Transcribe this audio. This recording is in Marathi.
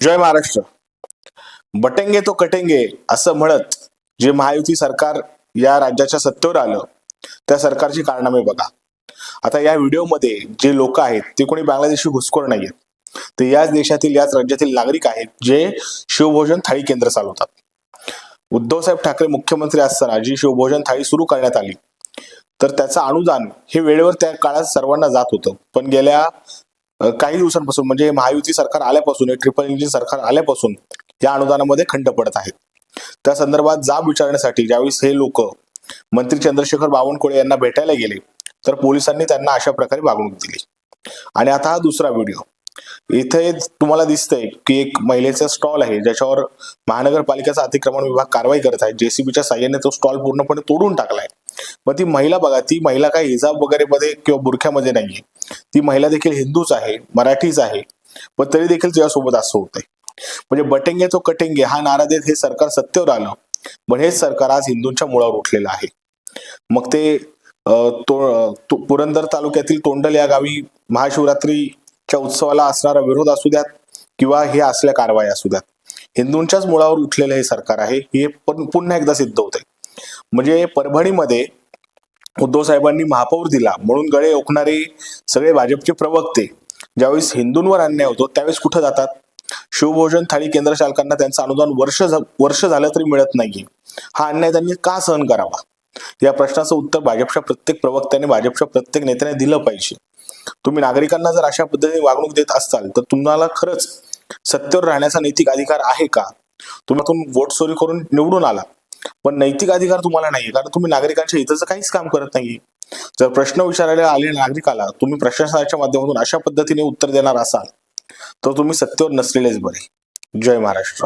जय महाराष्ट्र. बटेंगे तो कटेंगे असं म्हणत जे महायुती सरकार या राज्याच्या सत्तेवर आलं त्या सरकारची कारनामे बघा. आता या व्हिडिओमध्ये जे लोक आहेत ते कोणी बांगलादेशी घुसखोर नाहीयेत, ते याच देशातील याच राज्यातील नागरिक आहेत जे शिवभोजन थाळी केंद्र चालवतात. उद्धवसाहेब ठाकरे मुख्यमंत्री असताना जी शिवभोजन थाळी सुरू करण्यात आली तर त्याचं अनुदान हे वेळेवर त्या काळात सर्वांना जात होतं. पण गेल्या काही दिवसांपासून म्हणजे महायुती सरकार आल्यापासून, ट्रिपल इंजिन सरकार आल्यापासून या अनुदानामध्ये खंड पडत आहेत. त्या संदर्भात जाब विचारण्यासाठी ज्यावेळेस हे लोक मंत्री चंद्रशेखर बावनकुळे यांना भेटायला गेले तर पोलिसांनी त्यांना अशा प्रकारे वागणूक दिली. आणि आता हा दुसरा व्हिडिओ. इथे तुम्हाला दिसतंय की एक महिलेचा स्टॉल आहे ज्याच्यावर महानगरपालिकेचा अतिक्रमण विभाग कारवाई करत आहे. जेसीबीच्या साह्याने तो स्टॉल पूर्णपणे तोडून टाकलाय. मग ती महिला बघा, ती महिला काही हिजाब वगैरे मध्ये किंवा बुरख्यामध्ये नाहीये. ती महिला देखील हिंदूच आहे, मराठीच आहे, पण तरी देखील तिच्यासोबत असं होतंय. म्हणजे बटेंगे तो कटेंगे हा नारा देत हे सरकार सत्तेवर आलं, पण हेच सरकार आज हिंदूंच्या मुळावर उठलेलं आहे. मग ते पुरंदर तालुक्यातील तोंडल या गावी महाशिवरात्रीच्या उत्सवाला असणारा विरोध असू द्यात किंवा हे असल्या कारवाई असू द्यात, हिंदूंच्याच मुळावर उठलेलं हे सरकार आहे हे पुन्हा एकदा सिद्ध होतंय. म्हणजे परभणीमध्ये उद्धव साहेबांनी महापौर दिला म्हणून गळे ओकणारे सगळे भाजपचे प्रवक्ते ज्यावेळेस हिंदूंवर अन्याय होतो त्यावेळेस कुठं जातात? शिवभोजन थाळी केंद्र चालकांना त्यांचं अनुदान वर्ष झालं तरी मिळत नाहीये. हा अन्याय त्यांनी का सहन करावा? या प्रश्नाचं उत्तर भाजपच्या प्रत्येक प्रवक्त्याने, भाजपच्या प्रत्येक नेत्याने दिलं पाहिजे. तुम्ही नागरिकांना जर अशा पद्धतीने वागणूक देत असाल तर तुम्हाला खरंच सत्तेवर राहण्याचा नैतिक अधिकार आहे का? तुम्ही वोट चोरी करून निवडून आला, पण नैतिक अधिकार तुम्हाला नाहीये कारण तुम्ही नागरिकांच्या हिताचं काहीच काम करत नाहीये. जर प्रश्न विचारायला आले नागरिकाला तुम्ही प्रशासनाच्या माध्यमातून अशा पद्धतीने उत्तर देणार असाल तर तुम्ही सत्तेवर नसलेलेच बरे. जय महाराष्ट्र.